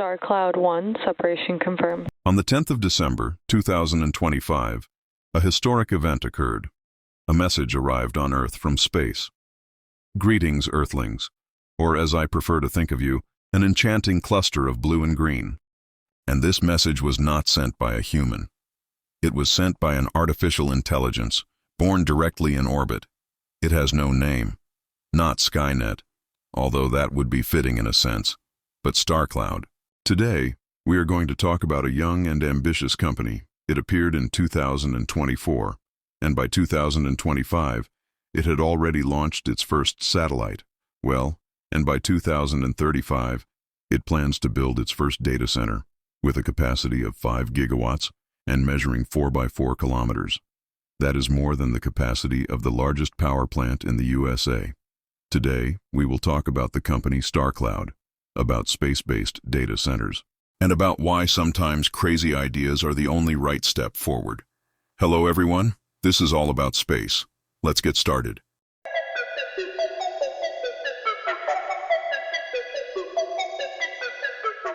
Star Cloud 1, separation confirmed. On the 10th of December, 2025, a historic event occurred. A message arrived on Earth from space. Greetings, Earthlings, or as I prefer to think of you, an enchanting cluster of blue and green. And this message was not sent by a human. It was sent by an artificial intelligence, born directly in orbit. It has no name. Not Skynet, although that would be fitting in a sense, but StarCloud. Today, we are going to talk about a young and ambitious company. It appeared in 2024, and by 2025, it had already launched its first satellite. Well, and by 2035, it plans to build its first data center, with a capacity of 5 gigawatts and measuring 4 by 4 kilometers. That is more than the capacity of the largest power plant in the USA. Today, we will talk about the company StarCloud, about space-based data centers, and about why sometimes crazy ideas are the only right step forward. Hello everyone, this is all about space. Let's get started.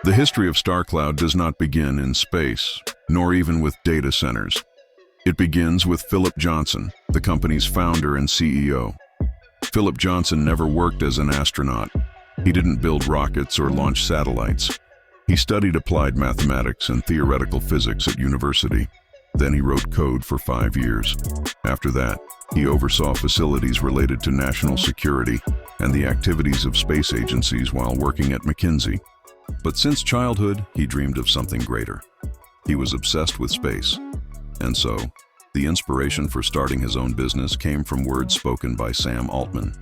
The history of StarCloud does not begin in space, nor even with data centers. It begins with Philip Johnson, the company's founder and CEO. Philip Johnson never worked as an astronaut. He didn't build rockets or launch satellites. He studied applied mathematics and theoretical physics at university. Then he wrote code for 5 years. After that, he oversaw facilities related to national security and the activities of space agencies while working at McKinsey. But since childhood, he dreamed of something greater. He was obsessed with space. And so, the inspiration for starting his own business came from words spoken by Sam Altman.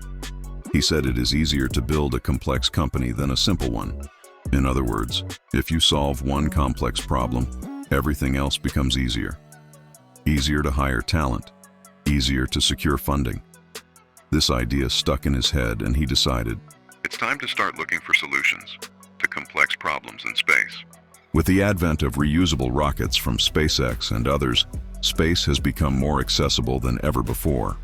He said it is easier to build a complex company than a simple one. In other words, if you solve one complex problem, everything else becomes easier. Easier to hire talent, easier to secure funding. This idea stuck in his head and he decided, it's time to start looking for solutions to complex problems in space. With the advent of reusable rockets from SpaceX and others, space has become more accessible than ever before.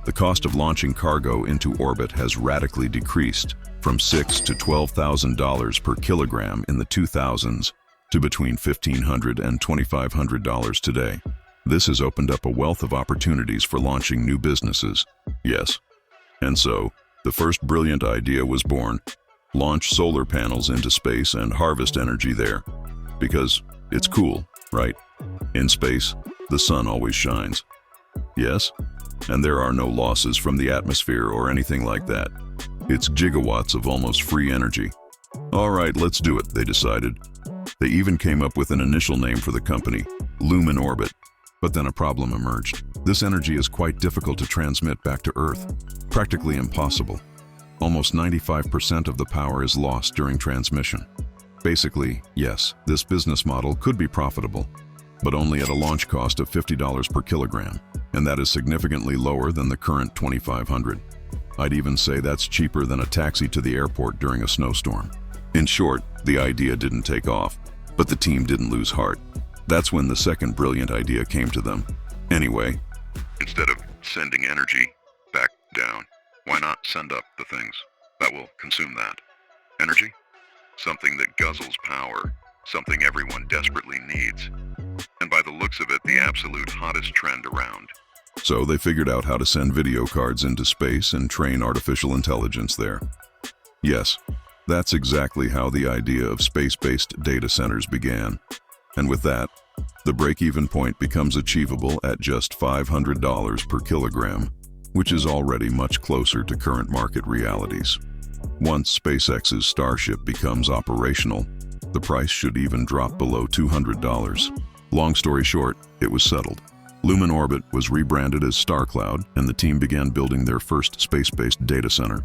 The cost of launching cargo into orbit has radically decreased from $6,000 to $12,000 per kilogram in the 2000s to between $1,500 and $2,500 today. This has opened up a wealth of opportunities for launching new businesses. Yes. And so, the first brilliant idea was born. Launch solar panels into space and harvest energy there. Because it's cool, right? In space, the sun always shines. Yes? And there are no losses from the atmosphere or anything like that. It's gigawatts of almost free energy. All right, let's do it, they decided. They even came up with an initial name for the company, Lumen Orbit. But then a problem emerged. This energy is quite difficult to transmit back to Earth. Practically impossible. Almost 95% of the power is lost during transmission. Basically, yes, this business model could be profitable, but only at a launch cost of $50 per kilogram, and that is significantly lower than the current $2,500. I'd even say that's cheaper than a taxi to the airport during a snowstorm. In short, the idea didn't take off, but the team didn't lose heart. That's when the second brilliant idea came to them. Anyway, instead of sending energy back down, why not send up the things that will consume that energy? Something that guzzles power, something everyone desperately needs. And by the looks of it, the absolute hottest trend around. So they figured out how to send video cards into space and train artificial intelligence there. Yes, that's exactly how the idea of space-based data centers began. And with that, the break-even point becomes achievable at just $500 per kilogram, which is already much closer to current market realities. Once SpaceX's Starship becomes operational, the price should even drop below $200. Long story short, it was settled. Lumen Orbit was rebranded as StarCloud, and the team began building their first space-based data center.